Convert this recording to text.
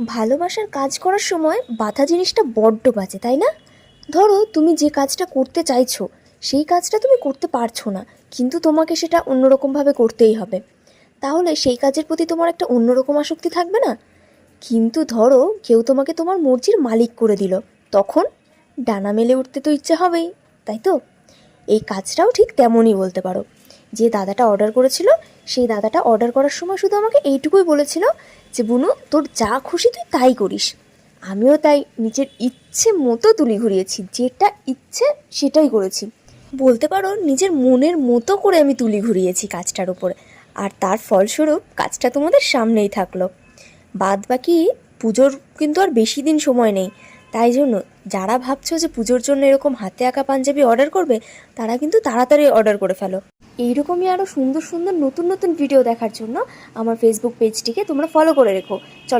ভালোবাসার কাজ করার সময় বাধা জিনিসটা বড্ড বাজে, তাই না? ধরো তুমি যে কাজটা করতে চাইছো সেই কাজটা তুমি করতে পারছো না, কিন্তু তোমাকে সেটা অন্যরকমভাবে করতেই হবে। তাহলে সেই কাজের প্রতি তোমার একটা অন্যরকম আসক্তি থাকবে না? কিন্তু ধরো কেউ তোমাকে তোমার মর্জির মালিক করে দিল, তখন ডানা মেলে উঠতে তো ইচ্ছে হবেই, তাই তো? এই কাজটাও ঠিক তেমনই বলতে পারো। যে দাদাটা অর্ডার করেছিল, সেই দাদাটা অর্ডার করার সময় শুধু আমাকে এইটুকুই বলেছিল যে বুনু, তোর যা খুশি তুই তাই করিস। আমিও তাই নিজের ইচ্ছে মতো তুলি ঘুরিয়েছি, যেটা ইচ্ছে সেটাই করেছি। বলতে পারো নিজের মনের মতো করে আমি তুলি ঘুরিয়েছি কাজটার উপর। আর তার ফলস্বরূপ কাজটা তোমাদের সামনেই থাকলো। বাদ বাকি পুজোর কিন্তু আর বেশি দিন সময় নেই, তাই জন্য যারা ভাবছো যে পুজোর জন্য এরকম হাতে আঁকা পাঞ্জাবি অর্ডার করবে, তারা কিন্তু তাড়াতাড়ি অর্ডার করে ফেলো। এইরকমই আরও সুন্দর সুন্দর নতুন নতুন ভিডিও দেখার জন্য আমার ফেসবুক পেজটিকে তোমরা ফলো করে রেখো। চলো।